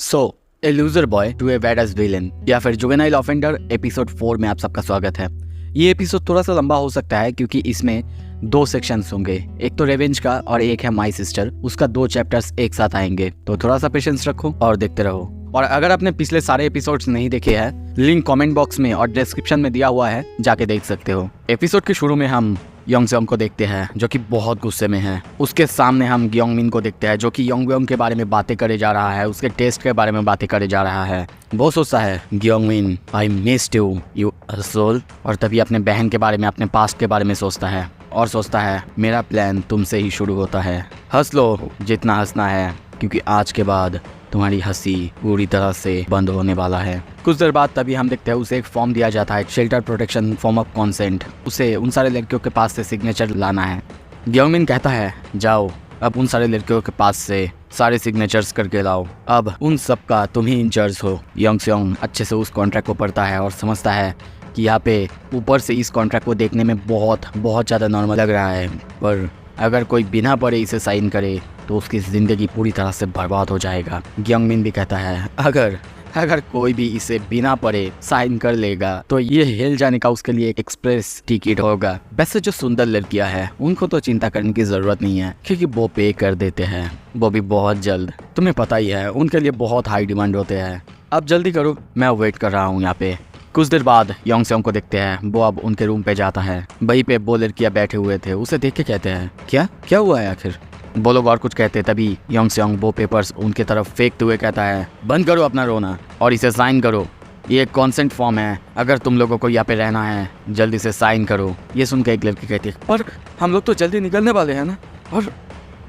So a loser boy to a badass villain या फिर juvenile offender episode 4 में आप सबका स्वागत है। ये एपिसोड थोड़ा सा लंबा हो सकता है क्योंकि इसमें 2 सेक्शंस होंगे, एक तो रेवेंज का और एक है माई सिस्टर। उसका 2 चैप्टर्स एक साथ आएंगे, तो थोड़ा सा पेशेंस रखो और देखते रहो। और अगर आपने पिछले सारे एपिसोड्स नहीं देखे हैं, लिंक कमेंट बॉक्स में और डिस्क्रिप्शन में दिया हुआ है, जाके देख सकते हो। एपिसोड के शुरू में हम योंगसेओंग को देखते हैं जो कि बहुत गुस्से में है। उसके सामने हम ग्योंगमिन को देखते हैं जो कि योंगबयोंग के बारे में बातें करे जा रहा है, उसके टेस्ट के बारे में बातें करे जा रहा है। वो सोचता है ग्योंगमिन आई मिस्ड यू यू असोल, और तभी अपने बहन के बारे में, अपने पास्ट के बारे में सोचता है और सोचता है मेरा प्लान तुमसे ही शुरू होता है। हंस लो जितना हंसना है, क्योंकि आज के बाद तुम्हारी हंसी पूरी तरह से बंद होने वाला है। कुछ देर बाद तभी हम देखते हैं उसे एक फॉर्म दिया जाता है, shelter protection form of consent. उसे उन सारे लड़कियों के पास से सिग्नेचर लाना है। ग्योंगमिन कहता है जाओ अब उन सारे लड़कियों के पास से सारे सिग्नेचर्स करके लाओ, अब उन सब का तुम ही इंचार्ज हो। योंगसेओंग अच्छे से उस कॉन्ट्रैक्ट को पढ़ता है और समझता है कि यहाँ पे ऊपर से इस कॉन्ट्रैक्ट को देखने में बहुत ज़्यादा नॉर्मल लग रहा है, पर अगर कोई बिना पढ़े इसे साइन करे तो उसकी ज़िंदगी पूरी तरह से बर्बाद हो जाएगा। ग्योंगमिन भी कहता है अगर कोई भी इसे बिना पढ़े साइन कर लेगा तो ये हिल जाने का उसके लिए एक एक्सप्रेस टिकट होगा। वैसे जो सुंदर लड़कियां हैं उनको तो चिंता करने की ज़रूरत नहीं है, क्योंकि वो पे कर देते हैं, वो भी बहुत जल्द। तुम्हें पता ही है उनके लिए बहुत हाई डिमांड होते हैं। अब जल्दी करो, मैं वेट कर रहा हूँ यहाँ पे। कुछ देर बाद योंगसेओंग को देखते हैं, वो अब उनके रूम पे जाता है। वहीं पे वो लड़कियां बैठे हुए थे, उसे देख के कहते हैं क्या हुआ है आखिर। वो लोग और कुछ कहते, तभी योंगसेओंग वो पेपर्स उनके तरफ फेंकते हुए कहता है बंद करो अपना रोना और इसे साइन करो, ये एक कॉन्सेंट फॉर्म है, अगर तुम लोगों को यहाँ पे रहना है जल्दी से साइन करो। ये सुन के एक लड़की कहती है पर हम लोग तो जल्दी निकलने वाले हैं ना, और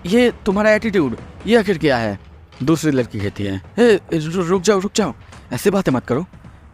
ये तुम्हारा एटीट्यूड ये आखिर क्या है। दूसरी लड़की कहती है रुक जाओ, ऐसे बातें मत करो।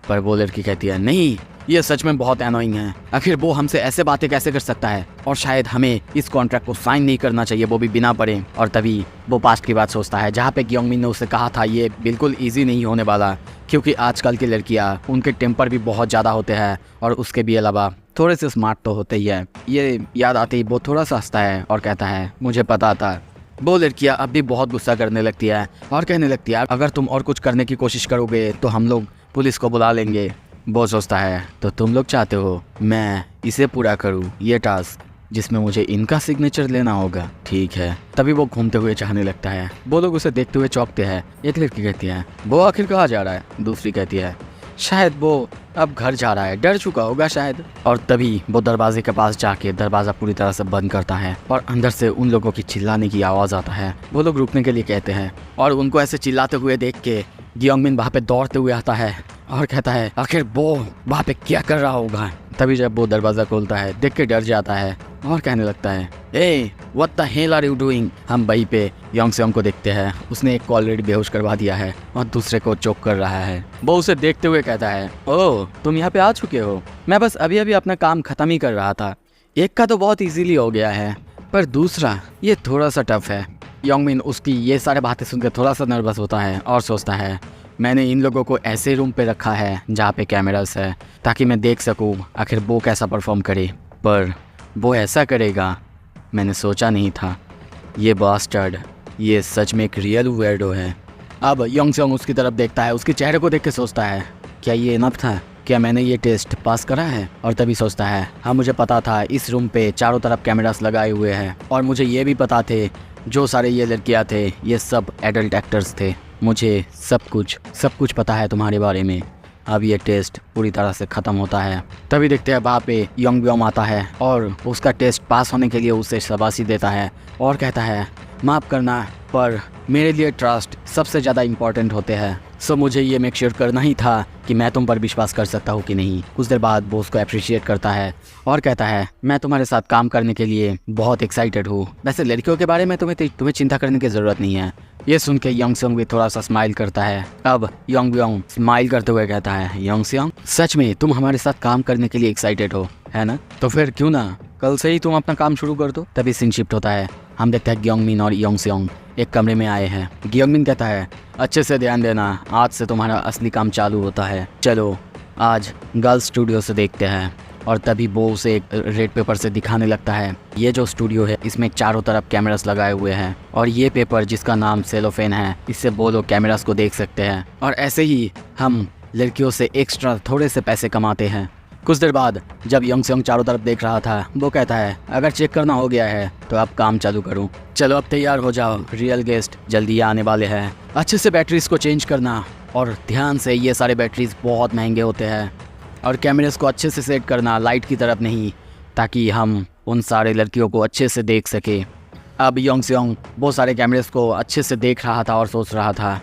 पर वो लड़की कहती है नहीं, ये सच में बहुत एनोइंग है, आखिर वो हमसे ऐसे बातें कैसे कर सकता है, और शायद हमें इस कॉन्ट्रैक्ट को साइन नहीं करना चाहिए, वो भी बिना पढ़े। और तभी वो पास्ट की बात सोचता है जहाँ पे ग्योंगमिन ने उसे कहा था ये बिल्कुल इजी नहीं होने वाला, क्योंकि आजकल की लड़कियाँ उनके टेम्पर भी बहुत ज़्यादा होते हैं और उसके भी अलावा थोड़े से स्मार्ट तो होते ही है। ये याद आते ही वो थोड़ा सा हंसता है और कहता है मुझे पता था। वो लड़कियाँ अब भी बहुत गुस्सा करने लगती है और कहने लगती है अगर तुम और कुछ करने की कोशिश करोगे तो हम लोग पुलिस को बुला लेंगे। वो सोचता है तो तुम लोग चाहते हो मैं इसे पूरा करूँ, ये टास्क जिसमें मुझे इनका सिग्नेचर लेना होगा, ठीक है। तभी वो घूमते हुए चाहने लगता है। वो लोग उसे देखते हुए चौंकते हैं। एक लड़की कहती है वो आखिर कहाँ जा रहा है। दूसरी कहती है शायद वो अब घर जा रहा है, डर चुका होगा शायद। और तभी वो दरवाजे के पास जाके दरवाज़ा पूरी तरह से बंद करता है और अंदर से उन लोगों की चिल्लाने की आवाज़ आता है। वो लोग रुकने के लिए कहते हैं और उनको ऐसे चिल्लाते हुए देख के ग्योंगमिन वहाँ पे दौड़ते हुए आता है और कहता है आखिर वो वहाँ पे क्या कर रहा होगा। तभी जब वो दरवाज़ा खोलता है देख के डर जाता है और कहने लगता है ah what the hell are you doing. हम वहीं पे योंगसेओंग को देखते हैं, उसने एक को ऑलरेडी बेहोश करवा दिया है और दूसरे को चोक कर रहा है। वो उसे देखते हुए कहता है ओह तुम यहाँ पे आ चुके हो, मैं बस अभी अभी अपना काम खत्म ही कर रहा था। एक का तो बहुत इजीली हो गया है, पर दूसरा ये थोड़ा सा टफ है। योंगमिन उसकी ये सारे बातें सुनकर थोड़ा सा नर्वस होता है और सोचता है मैंने इन लोगों को ऐसे रूम पे रखा है जहाँ पे कैमरास है ताकि मैं देख सकूँ आखिर वो कैसा परफॉर्म करे, पर वो ऐसा करेगा मैंने सोचा नहीं था। ये बास्टर्ड ये सच में एक रियल वेयर्डो है। अब योंगसेओंग उसकी तरफ देखता है, उसके चेहरे को देख के सोचता है क्या ये इनफ था, क्या मैंने ये टेस्ट पास करा है। और तभी सोचता है हाँ मुझे पता था इस रूम पे चारों तरफ कैमरास लगाए हुए हैं और मुझे ये भी पता थे जो सारे ये लड़कियाँ थे ये सब एडल्ट एक्टर्स थे, मुझे सब कुछ पता है तुम्हारे बारे में। अब ये टेस्ट पूरी तरह से ख़त्म होता है। तभी देखते हैं वहाँ पे योंगबयोंग आता है और उसका टेस्ट पास होने के लिए उसे शाबाशी देता है और कहता है माफ़ करना पर मेरे लिए ट्रस्ट सबसे ज़्यादा इम्पॉर्टेंट होते हैं, सो मुझे ये मेक श्योर करना ही था कि मैं तुम पर विश्वास कर सकता हूँ कि नहीं। कुछ देर बाद वो उसको अप्रिशिएट करता है और कहता है मैं तुम्हारे साथ काम करने के लिए बहुत एक्साइटेड हूँ। वैसे लड़कियों के बारे में तुम्हें चिंता करने की ज़रूरत नहीं है। ये सुन के योंगसेओंग भी थोड़ा सा स्माइल करता है। अब योंगबयोंग स्माइल करते हुए कहता है योंगसेओंग सच में तुम हमारे साथ काम करने के लिए एक्साइटेड हो है ना, तो फिर क्यों ना कल से ही तुम अपना काम शुरू कर दो। तभी सीन शिफ्ट होता है, हम देखते हैं ग्योंगमिन और योंगसेओंग एक कमरे में आए हैं। ग्योंगमिन कहता है अच्छे से ध्यान देना, आज से तुम्हारा असली काम चालू होता है। चलो आज गर्ल्स स्टूडियो से देखते हैं। और तभी वो उसे एक रेड पेपर से दिखाने लगता है। ये जो स्टूडियो है इसमें चारों तरफ कैमरास लगाए हुए हैं और ये पेपर जिसका नाम सेलोफेन है, इससे वो लोग कैमरास को देख सकते हैं और ऐसे ही हम लड़कियों से एक्स्ट्रा थोड़े से पैसे कमाते हैं। कुछ देर बाद जब योंग सेयोंग चारों तरफ देख रहा था, वो कहता है अगर चेक करना हो गया है तो अब काम चालू करूं। चलो अब तैयार हो जाओ, रियल गेस्ट जल्दी आने वाले हैं। अच्छे से बैटरीज को चेंज करना और ध्यान से, ये सारे बैटरीज बहुत महंगे होते हैं और कैमरेस को अच्छे से सेट करना, लाइट की तरफ नहीं, ताकि हम उन सारे लड़कियों को अच्छे से देख सके। अब योंग सेयोंग वो सारे कैमरेस को अच्छे से देख रहा था और सोच रहा था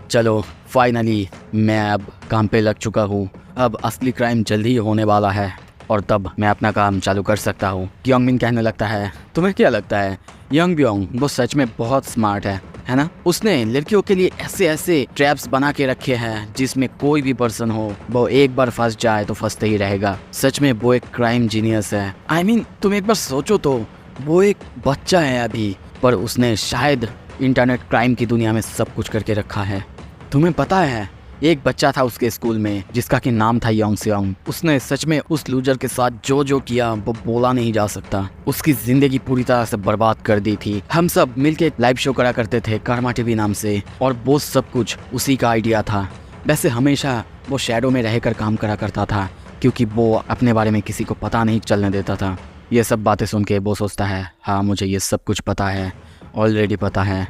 चलो फाइनली मैं अब काम पे लग चुका हूँ, अब असली क्राइम जल्दी होने वाला है और तब मैं अपना काम चालू कर सकता हूँ। योंगमिन कहने लगता है तुम्हें क्या लगता है यंग ब्योंग वो सच में बहुत स्मार्ट है ना? उसने लड़कियों के लिए ऐसे ऐसे ट्रैप्स बना के रखे हैं जिसमें कोई भी पर्सन हो वो एक बार फंस जाए तो फंसते ही रहेगा। सच में वो एक क्राइम जीनियस है। I mean, तुम एक बार सोचो तो, वो एक बच्चा है अभी, पर उसने शायद इंटरनेट क्राइम की दुनिया में सब कुछ करके रखा है। तुम्हें पता है एक बच्चा था उसके स्कूल में जिसका कि नाम था योंग सेयोंग। उसने सच में उस लूजर के साथ जो जो किया वो बोला नहीं जा सकता। उसकी जिंदगी पूरी तरह से बर्बाद कर दी थी। हम सब मिलके एक लाइव शो करा करते थे कर्मा टीवी नाम से और वो सब कुछ उसी का आइडिया था। वैसे हमेशा वो शैडो में रहकर काम करा करता था क्योंकि वो अपने बारे में किसी को पता नहीं चलने देता था। ये सब बातें सुन के वो सोचता है हाँ मुझे ये सब कुछ पता है, ऑलरेडी पता है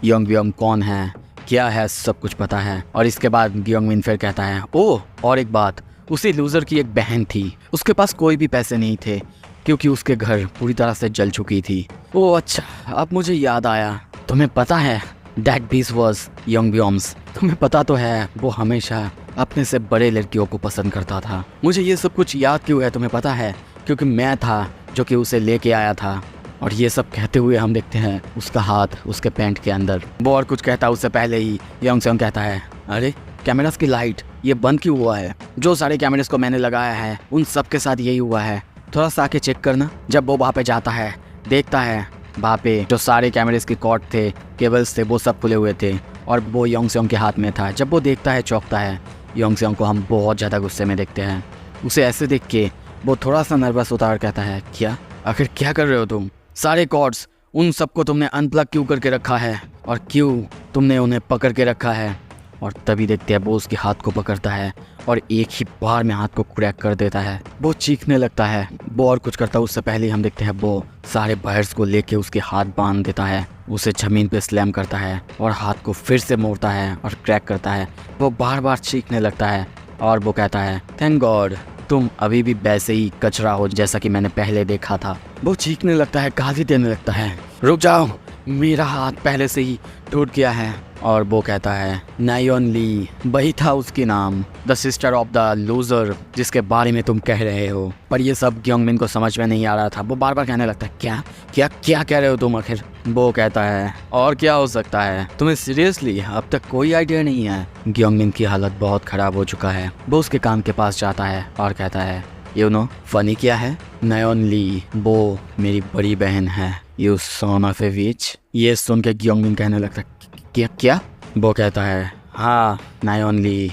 योंग ब्योंग कौन है, क्या है, सब कुछ पता है। और इसके बाद योंगमिन फिर कहता है ओह और एक बात, उसी लूजर की एक बहन थी, उसके पास कोई भी पैसे नहीं थे क्योंकि उसके घर पूरी तरह से जल चुकी थी। ओह अच्छा, अब मुझे याद आया, तुम्हें पता है दैट बीस वाज योंग ब्योम्स। तुम्हें पता तो है वो हमेशा अपने से बड़े लड़कियों को पसंद करता था। मुझे ये सब कुछ याद क्यों है तुम्हें पता है? क्योंकि मैं था जो कि उसे लेके आया था। और ये सब कहते हुए हम देखते हैं उसका हाथ उसके पैंट के अंदर। वो और कुछ कहता है उससे पहले ही योंग सेयोंग कहता है अरे कैमरास की लाइट ये बंद क्यों हुआ है? जो सारे कैमरेस को मैंने लगाया है उन सब के साथ यही हुआ है, थोड़ा सा आके चेक करना। जब वो वहाँ पे जाता है देखता है वहाँ पे जो सारे कैमरेस के कॉर्ड थे, केबल्स थे, वो सब खुले हुए थे और वो योंग सेयोंग के हाथ में था। जब वो देखता है चौंकता है। योंग सेयोंग को हम बहुत ज़्यादा गुस्से में देखते हैं। उसे ऐसे देख के वो थोड़ा सा नर्वस होता है और कहता है क्या, आखिर क्या कर रहे हो तुम? सारे कॉर्ड्स उन सबको तुमने अनप्लग क्यों करके रखा है और क्यों तुमने उन्हें पकड़ के रखा है? और तभी देखते हैं वो उसके हाथ को पकड़ता है और एक ही बार में हाथ को क्रैक कर देता है। वो चीखने लगता है। वो और कुछ करता है उससे पहले हम देखते हैं वो सारे वायर्स को लेके उसके हाथ बांध देता है, उसे जमीन पे स्लैम करता है और हाथ को फिर से मोड़ता है और क्रैक करता है। वो बार बार चीखने लगता है और वो कहता है थैंक गॉड तुम अभी भी वैसे ही कचरा हो जैसा कि मैंने पहले देखा था। वो चीखने लगता है, गाली देने लगता है, रुक जाओ मेरा हाथ पहले से ही टूट गया है। और वो कहता है नायोन ली, वही था उसकी नाम, the sister of the loser जिसके बारे में तुम कह रहे हो। पर ये सब योंगमिन को समझ में नहीं आ रहा था। वो बार बार कहने लगता है क्या क्या क्या कह रहे हो तुम आखिर? वो कहता है और क्या हो सकता है, तुम्हें सीरियसली अब तक कोई आइडिया नहीं है? योंगमिन की हालत बहुत खराब हो चुका है। वो उसके कान के पास जाता है और कहता है यू नो फनी क्या है, नायोन ली वो मेरी बड़ी बहन है, यू सन ऑफ ए विच। ये सुन के योंगमिन कहने लगता है क्या क्या? वो कहता है हाँ नायोन ली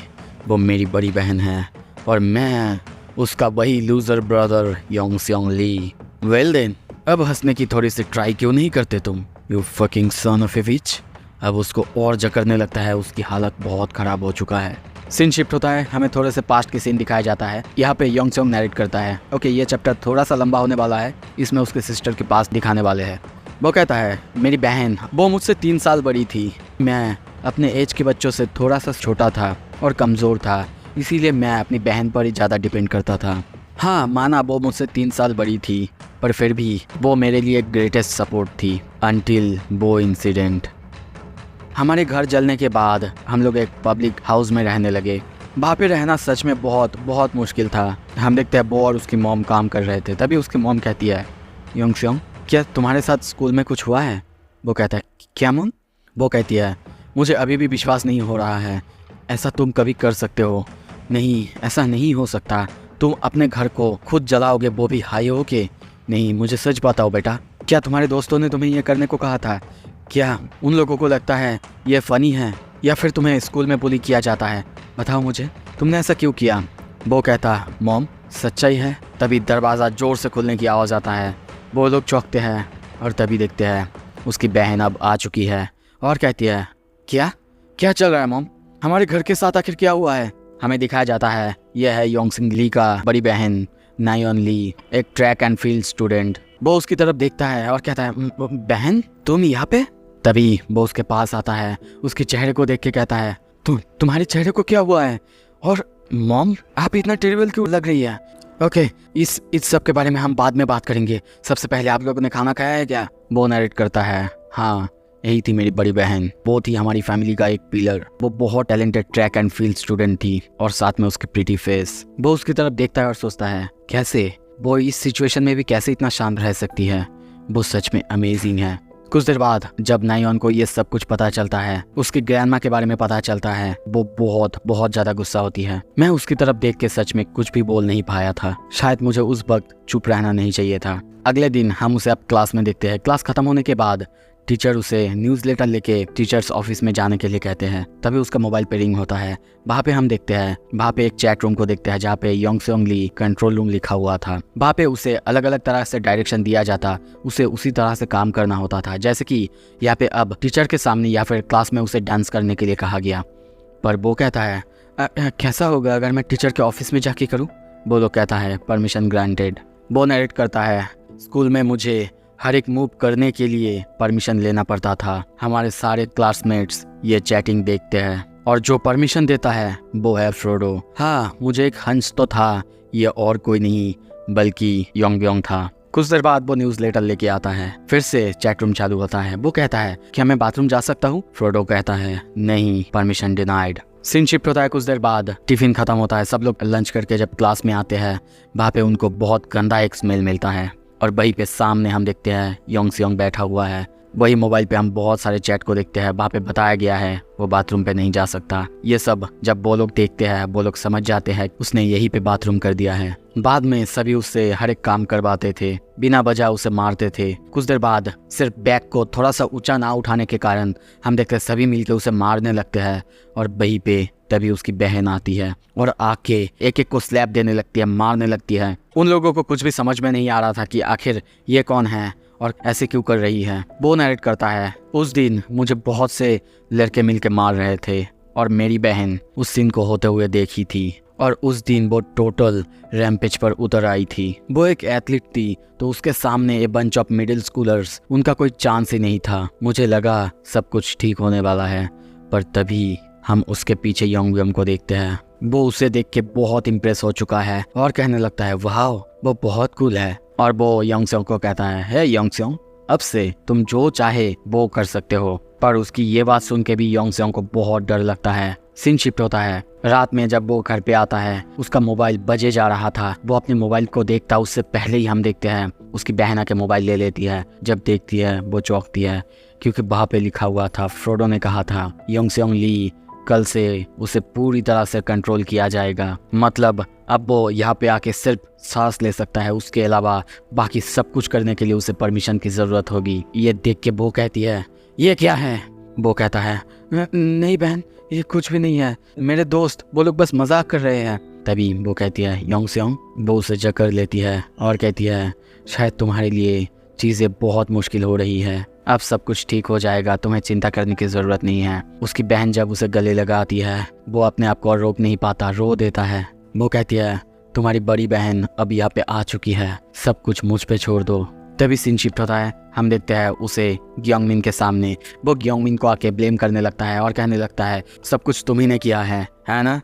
वो मेरी बड़ी बहन है और मैं उसका वही लूजर ब्रदर योंग सेयोंग ली। वेल देन, अब हंसने की थोड़ी सी ट्राई क्यों नहीं करते तुम, यू फकिंग सन ऑफ ए विच। अब उसको और जकड़ने लगता है, उसकी हालत बहुत ख़राब हो चुका है। सीन शिफ्ट होता है, हमें थोड़े से पास्ट के सीन दिखाया जाता है। यहाँ पे योंग सेयोंग नैरेट करता है। ओके, ये चैप्टर थोड़ा सा लंबा होने वाला है, इसमें उसके सिस्टर के पास दिखाने वाले हैं। वो कहता है मेरी बहन वो मुझसे 3 साल बड़ी थी। मैं अपने एज के बच्चों से थोड़ा सा छोटा था और कमज़ोर था, इसीलिए मैं अपनी बहन पर ही ज़्यादा डिपेंड करता था। हाँ माना वो मुझसे 3 साल बड़ी थी, पर फिर भी वो मेरे लिए ग्रेटेस्ट सपोर्ट थी अनटिल वो इंसिडेंट। हमारे घर जलने के बाद हम लोग एक पब्लिक हाउस में रहने लगे। वहाँ पे रहना सच में बहुत बहुत मुश्किल था। हम देखते हैं वो और उसकी मॉम काम कर रहे थे। तभी उसकी मॉम कहती है योंग सेयोंग क्या तुम्हारे साथ स्कूल में कुछ हुआ है? वो कहता है क्या मॉम? वो कहती है मुझे अभी भी विश्वास नहीं हो रहा है, ऐसा तुम कभी कर सकते हो? नहीं, ऐसा नहीं हो सकता। तुम अपने घर को खुद जलाओगे, वो भी हाई हो के? नहीं, मुझे सच बताओ बेटा, क्या तुम्हारे दोस्तों ने तुम्हें ये करने को कहा था? क्या उन लोगों को लगता है ये फ़नी है या फिर तुम्हें स्कूल में बुली किया जाता है? बताओ मुझे, तुमने ऐसा क्यों किया? वो कहता मॉम सच्चाई है। तभी दरवाज़ा जोर से खुलने की आवाज़ आता है। वो लोग चौंकते हैं और तभी देखते हैं उसकी बहन अब आ चुकी है और कहती है, क्या क्या चल रहा है मॉम? हमारे घर के साथ आखिर क्या हुआ है? हमें दिखाया जाता है यह है योंगसिंग ली का बड़ी बहन नायोन ली, एक ट्रैक एंड फील्ड स्टूडेंट। वो उसकी तरफ देखता है और कहता है, बहन तुम यहाँ पे? तभी वो उसके पास आता है, उसके चेहरे को देख के कहता है, तुम्हारे चेहरे को क्या हुआ है? और मॉम आप इतना टेरिबल क्यों लग रही है? ओके, इस सब के बारे में हम बाद में बात करेंगे। सबसे पहले आप लोगों ने खाना खाया है क्या? वो नरेट करता है, हाँ यही थी मेरी बड़ी बहन। वो थी हमारी फैमिली का एक पिलर। वो बहुत talented track and field student थी और साथ में उसकी प्रीटी फेस। वो उसकी तरफ देखता है और सोचता है, कैसे वो इस सिचुएशन में भी कैसे इतना शांत रह सकती है। वो सच में अमेजिंग है। कुछ देर बाद जब नायोन को ये सब कुछ पता चलता है, उसकी ग्रैंडमा के बारे में पता चलता है, वो बहुत ज्यादा गुस्सा होती है। मैं उसकी तरफ देख के सच में कुछ भी बोल नहीं पाया था। शायद मुझे उस वक्त चुप रहना नहीं चाहिए था। अगले दिन हम उसे अब क्लास में देखते हैं। क्लास खत्म होने के बाद टीचर उसे न्यूज़लेटर लेके टीचर्स ऑफिस में जाने के लिए कहते हैं। तभी उसका मोबाइल पे रिंग होता है। वहाँ पे हम देखते हैं, वहाँ पे एक चैट रूम को देखते हैं जहाँ पे योंगसेंग ली कंट्रोल रूम लिखा हुआ था। वहाँ पे उसे अलग अलग तरह से डायरेक्शन दिया जाता, उसे उसी तरह से काम करना होता था। जैसे कि यहाँ पे अब टीचर के सामने या फिर क्लास में उसे डांस करने के लिए कहा गया। पर वो कहता है, कैसा होगा अगर मैं टीचर के ऑफिस में जाके करूँ? वो लोग कहता है, परमिशन ग्रांटेड। वो नरेट करता है, स्कूल में मुझे हर एक मूव करने के लिए परमिशन लेना पड़ता था। हमारे सारे क्लासमेट्स ये चैटिंग देखते हैं और जो परमिशन देता है वो है फ्रोडो। हाँ, मुझे एक हंस तो था, ये और कोई नहीं बल्कि योंगब्योंग था। कुछ देर बाद वो न्यूज़ लेटर लेके आता है। फिर से चैट रूम चालू होता है। वो कहता है, क्या मैं बाथरूम जा सकता हूँ? फ्रोडो कहता है, नहीं, परमिशन डिनाइड। सीन शिफ्ट होता है। कुछ देर बाद टिफिन खत्म होता है। सब लोग लंच करके जब क्लास में आते हैं, वहाँ पे उनको बहुत गंदा एक स्मेल मिलता है और वहीं पे सामने हम देखते हैं योंगसेंग बैठा हुआ है। वही मोबाइल पे हम बहुत सारे चैट को देखते हैं। वहाँ पे बताया गया है वो बाथरूम पे नहीं जा सकता। ये सब जब वो लोग देखते हैं, वो लोग समझ जाते हैं उसने यहीं पे बाथरूम कर दिया है। बाद में सभी उससे हर एक काम करवाते थे, बिना वजह उसे मारते थे। कुछ देर बाद सिर्फ बैग को थोड़ा सा ऊंचा ना उठाने के कारण हम देखते हैं सभी मिलकर उसे मारने लगते हैं। और वहीं पे तभी उसकी बहन आती है और आके एक एक को स्लैप देने लगती है, मारने लगती है। उन लोगों को कुछ भी समझ में नहीं आ रहा था कि आखिर ये कौन है और ऐसे क्यों कर रही है। वो नरेट करता है, उस दिन मुझे बहुत से लड़के मिलके मार रहे थे और मेरी बहन उस सीन को होते हुए देखी थी और उस दिन वो टोटल रैम्पेज पर उतर आई थी। वो एक एथलीट थी तो उसके सामने a bunch of middle schoolers, उनका कोई चांस ही नहीं था। मुझे लगा सब कुछ ठीक होने वाला है, पर तभी हम उसके पीछे योंगब्योंग को देखते हैं। वो उसे देख के बहुत इम्प्रेस हो चुका है और कहने लगता है, वाह वो बहुत कूल है। और वो योंगसेंग को कहता है, हे योंगसेंग, अब से तुम जो चाहे वो कर सकते हो। पर उसकी ये बात सुन के भी योंगसेंग को बहुत डर लगता है। सीन शिफ्ट होता है। रात में जब वो घर पे आता है, उसका मोबाइल बजे जा रहा था। वो अपने मोबाइल को देखता उससे पहले ही हम देखते हैं उसकी बहन के मोबाइल ले लेती है। जब देखती है वो चौंकती है क्योंकि वहाँ पे लिखा हुआ था, फ्रोडो ने कहा था योंगसेंग ली कल से उसे पूरी तरह से कंट्रोल किया जाएगा। मतलब अब वो यहाँ पे आके सिर्फ सांस ले सकता है, उसके अलावा बाकी सब कुछ करने के लिए उसे परमिशन की ज़रूरत होगी। ये देख के वो कहती है, ये क्या है? वो कहता है, नहीं बहन, ये कुछ भी नहीं है, मेरे दोस्त वो लोग बस मजाक कर रहे हैं। तभी वो कहती है, योंगसेंग। वो उसे जकड़ लेती है और कहती है, शायद तुम्हारे लिए चीज़ें बहुत मुश्किल हो रही है, अब सब कुछ ठीक हो जाएगा, तुम्हें चिंता करने की ज़रूरत नहीं है। उसकी बहन जब उसे गले लगाती है, वो अपने आप को और रोक नहीं पाता, रो देता है। वो कहती है, तुम्हारी बड़ी बहन अब यहाँ पे आ चुकी है, सब कुछ मुझ पे छोड़ दो। तभी सीन शिफ्ट होता है। हम देखते हैं उसे ग्योंगमिन के सामने। वो ग्योंगमिन को आके ब्लेम करने लगता है और कहने लगता है, सब कुछ तुम ही ने किया है ना?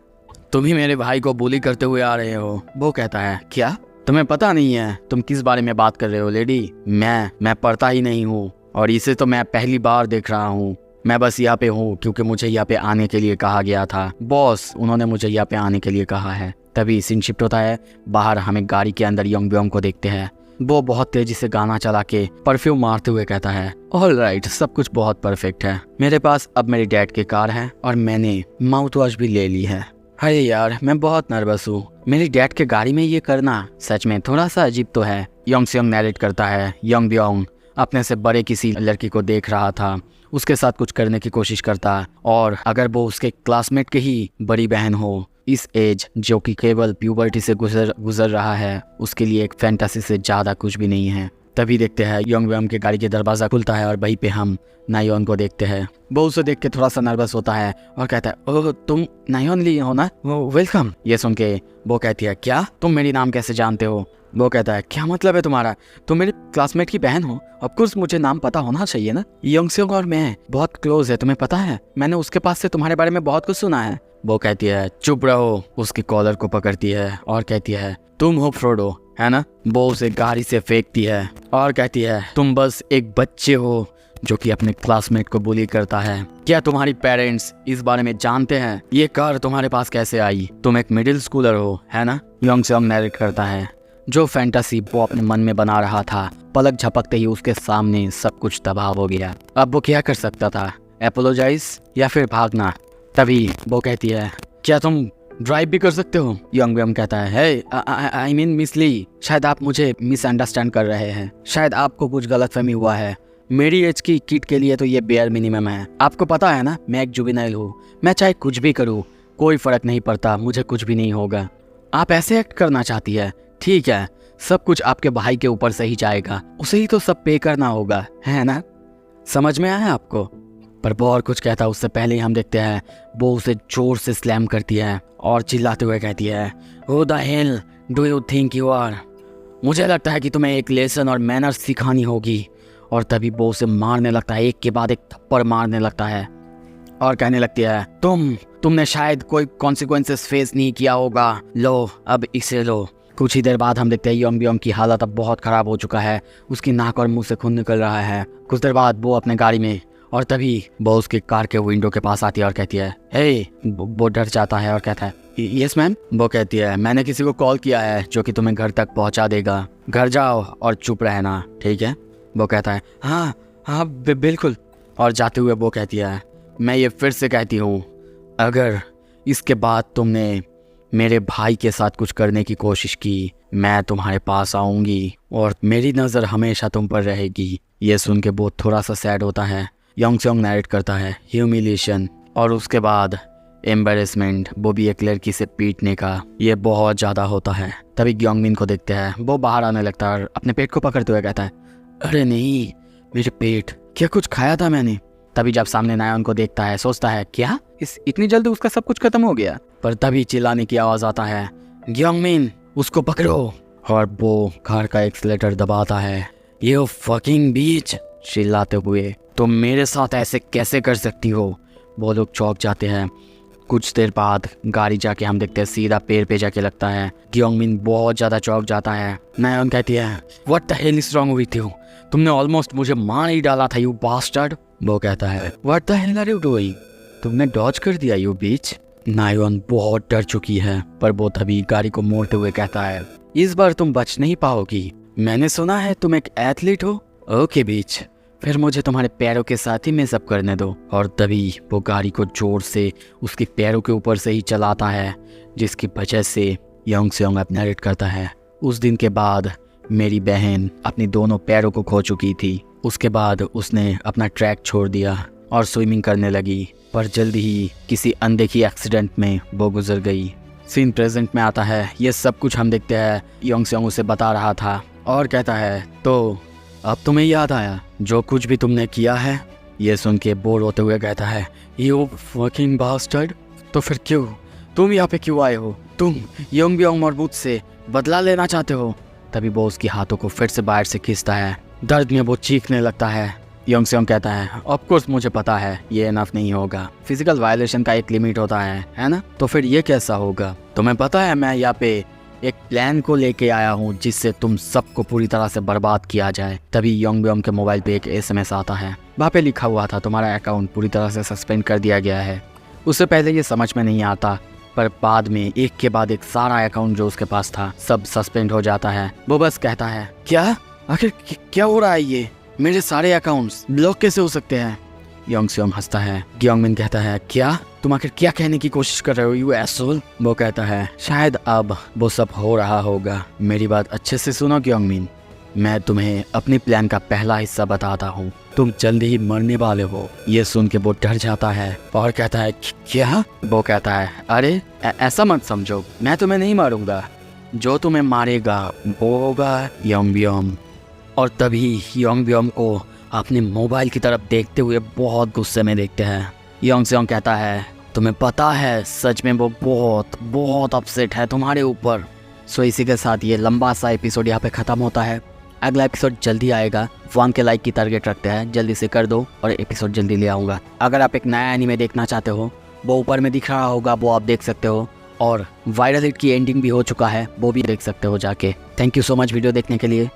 तुम ही मेरे भाई को बुली करते हुए आ रहे हो। वो कहता है, क्या तुम्हें पता नहीं है तुम किस बारे में बात कर रहे हो लेडी? मैं पढ़ता ही नहीं हूँ और इसे तो मैं पहली बार देख रहा हूँ। मैं बस यहाँ पे हूँ क्योंकि मुझे यहाँ पे आने के लिए कहा गया था। बॉस उन्होंने मुझे यहाँ पे आने के लिए कहा है। तभी सीन शिफ्ट होता है। बाहर हमें गाड़ी के अंदर योंगब्योंग को देखते हैं। वो बहुत तेजी से गाना चला के परफ्यूम मारते हुए कहता है, ऑल राइट, सब कुछ बहुत परफेक्ट है। मेरे पास अब मेरे डैड की कार है और मैंने माउथ वॉश भी ले ली है। अरे यार, मैं बहुत नर्वस हूँ। मेरी डैड के गाड़ी में ये करना सच में थोड़ा सा अजीब तो है। योंगसेंग नैरेट करता है। योंगब्योंग अपने से बड़े किसी लड़की को देख रहा था, उसके साथ कुछ करने की कोशिश करता और अगर वो उसके क्लासमेट की ही बड़ी बहन हो इस एज जो कि केवल प्यूबर्टी से गुजर रहा है उसके लिए एक फैंटेसी से ज़्यादा कुछ भी नहीं है। तभी देखते हैं योंगबयोम के गाड़ी के दरवाज़ा खुलता है और वहीं पे हम नायोन को देखते हैं। वो उसे देख के थोड़ा सा नर्वस होता है और कहता है, ओह तुम नायोन ली हो ना, वेलकम। ये सुन के वो कहती है, क्या तुम मेरी नाम कैसे जानते हो? वो कहता है, क्या मतलब है तुम्हारा? तुम मेरे क्लासमेट की बहन हो, ऑफकोर्स मुझे नाम पता होना चाहिए ना। योंगसेयोंग और मैं बहुत क्लोज है, तुम्हें पता है, मैंने उसके पास से तुम्हारे बारे में बहुत कुछ सुना है। वो कहती है, चुप रहो। उसकी कॉलर को पकड़ती है और कहती है, तुम हो फ्रोडो, है ना? वो उसे गाड़ी से फेंकती है और कहती है, तुम बस एक बच्चे हो जो कि अपने क्लासमेट को बुली करता है। क्या तुम्हारी पेरेंट्स इस बारे में जानते हैं? ये कार तुम्हारे पास कैसे आई? तुम एक मिडिल स्कूलर हो, है ना? योंगसेयोंग नैरेट करता है। जो फैंटेसी वो अपने मन में बना रहा था, पलक झपकते ही उसके सामने सब कुछ तबाह हो गया। अब वो क्या कर सकता था? अपोलोजाइज या फिर भागना? तभी वो कहती है, क्या तुम ड्राइव भी कर सकते हो? योंगबयोम कहता है, आई मीन मिस ली, शायद आप मुझे मिसअंडरस्टैंड कर रहे हैं, शायद आपको कुछ गलतफहमी हुआ है। मेरी एज की किड के लिए तो ये बेयर मिनिमम है। आपको पता है ना, मैं एक जुवेनाइल हूँ, मैं चाहे कुछ भी करूँ कोई फर्क नहीं पड़ता, मुझे कुछ भी नहीं होगा। आप ऐसे एक्ट करना चाहती है, ठीक है, सब कुछ आपके भाई के ऊपर से ही जाएगा, उसे ही तो सब पे करना होगा, है ना? समझ में आया आपको? पर वो और कुछ कहता उससे पहले ही हम देखते हैं वो उसे जोर से स्लैम करती है और चिल्लाते हुए कहती है, Who the hell do you think you are? मुझे लगता है कि तुम्हें एक लेसन और मैनर्स सिखानी होगी। और तभी वो उसे मारने लगता है, एक के बाद एक थप्पड़ मारने लगता है और कहने लगती है, तुमने शायद कोई कॉन्सिक्वेंसेस फेस नहीं किया होगा, लो अब इसे लो। कुछ ही देर बाद हम देखते हैं योंगबयोम की हालत अब बहुत ख़राब हो चुका है, उसकी नाक और मुंह से खून निकल रहा है। कुछ देर बाद वो अपने गाड़ी में, और तभी वो उसकी कार के विंडो के पास आती है और कहती है, हे। वो डर जाता है और कहता है, यस मैम। वो कहती है, मैंने किसी को कॉल किया है जो कि तुम्हें घर तक पहुंचा देगा, घर जाओ और चुप रहना, ठीक है? वो कहता है, हाँ बिल्कुल। और जाते हुए वो कहती है, मैं ये फिर से कहती हूँ, अगर इसके बाद तुमने मेरे भाई के साथ कुछ करने की कोशिश की, मैं तुम्हारे पास आऊँगी और मेरी नज़र हमेशा तुम पर रहेगी। ये सुन के वो थोड़ा सा सैड होता है। योंगसेयोंग नैरेट करता है, ह्यूमिलिएशन और उसके बाद एम्बेरसमेंट, वो भी एक लड़की से पीटने का, ये बहुत ज़्यादा होता है। तभी ग्योंगमिन को देखते हैं, वो बाहर आने लगता है और अपने पेट को पकड़ते हुए कहता है, अरे नहीं मेरे पेट, क्या कुछ खाया था मैंने? तभी जब सामने नायोन को देखता है सोचता है, क्या इतनी जल्दी उसका सब कुछ खत्म हो गया? पर तभी चिल्लाने की आवाज़ आता है, ग्योंगमिन उसको पकड़ो। और वो कार का एक्सीलेटर दबाता है। ये फकिंग बीच, चिल्लाते हुए, तुम मेरे साथ ऐसे कैसे कर सकती हो? वो लोग चौंक जाते हैं। कुछ देर बाद गाड़ी जाके हम देखते हैं सीधा पेड़ पे जाके लगता है। ग्योंगमिन बहुत ज़्यादा चौंक जाता है। नायोन कहती है, what the hell is wrong with you? तुमने ऑलमोस्ट मुझे मार ही डाला था, यू बास्टर्ड। वो कहता है, what the hell are you doing? तुमने डॉज कर दिया यू बीच। नायोन बहुत डर चुकी है, पर वो तभी गाड़ी को मोड़ते हुए कहता है, इस बार तुम बच नहीं पाओगी। मैंने सुना है तुम एक एथलीट हो। ओके बीच, फिर मुझे तुम्हारे पैरों के साथ ही में सब करने दो। और तभी वो गाड़ी को जोर से उसके पैरों के ऊपर से ही चलाता है, जिसकी वजह से योंगसेयोंग अब नैरेट करता है, उस दिन के बाद मेरी बहन अपनी दोनों पैरों को खो चुकी थी। उसके बाद उसने अपना ट्रैक छोड़ दिया और स्विमिंग करने लगी, पर जल्दी ही किसी अनदेखी एक्सीडेंट में वो गुजर गई। सीन प्रेजेंट में आता है। ये सब कुछ हम देखते हैं योंगसेयोंग उसे बता रहा था और कहता है, तो अब तुम्हें याद आया जो कुछ भी तुमने किया है? ये सुन के बोर होते हुए कहता है, यू फकिंग बास्टर्ड, तो फिर क्यों तुम यहाँ पे क्यों आए हो? तुम योंगबयोंग और मुझसे बदला लेना चाहते हो? तभी वो उसके हाथों को फिर से बाहर से खींचता है। दर्द में वो चीखने लगता है। योंगसेयोंग कहता है, ऑफ कोर्स मुझे पता है ये इनफ नहीं होगा, फिजिकल वायलेशन का एक लिमिट होता है ना? तो फिर ये कैसा होगा? तुम्हें पता है मैं यहाँ पे एक प्लान को लेके आया हूँ जिससे तुम सबको पूरी तरह से बर्बाद किया जाए। तभी योंगबयोंग के मोबाइल पे एक SMS आता है। वहाँ पे लिखा हुआ था, तुम्हारा अकाउंट पूरी तरह से सस्पेंड कर दिया गया है। उससे पहले ये समझ में नहीं आता, पर बाद में एक के बाद एक सारा अकाउंट जो उसके पास था सब सस्पेंड हो जाता है। वो बस कहता है, क्या आखिर क्या हो रहा है? ये मेरे सारे अकाउंट्स ब्लॉक कैसे हो सकते हैं? योंगसेयोंग हंसता है। ग्योंगमिन कहता है, क्या तुम आखिर क्या कहने की कोशिश कर रहे हो यू एसोल? वो कहता है, शायद अब वो सब हो रहा होगा। मेरी बात अच्छे से सुनो ग्योंगमिन, मैं तुम्हें अपनी प्लान का पहला हिस्सा बताता हूँ। तुम जल्दी ही मरने वाले हो। ये सुन के वो डर जाता है और कहता है, क्या? वो कहता है, अरे ऐसा मत समझो, मैं तुम्हें नहीं मारूंगा, जो तुम्हें मारेगा वो होगा योंगब्योम। और तभी योंगब्योम को अपने मोबाइल की तरफ देखते हुए बहुत गुस्से में देखते हैं। योंगसेओंग कहता है तुम्हें पता है सच में वो बहुत बहुत अपसेट है तुम्हारे ऊपर। सो इसी के साथ ये लंबा सा एपिसोड यहाँ पे ख़त्म होता है। अगला एपिसोड जल्दी आएगा। 1K लाइक की टारगेट रखते हैं, जल्दी से कर दो और एपिसोड जल्दी ले आऊँगा। अगर आप एक नया एनीमे देखना चाहते हो वो ऊपर में दिख रहा होगा, वो आप देख सकते हो। और वायरल हिट की एंडिंग भी हो चुका है, वो भी देख सकते हो जाके। Thank you so much video देखने के लिए।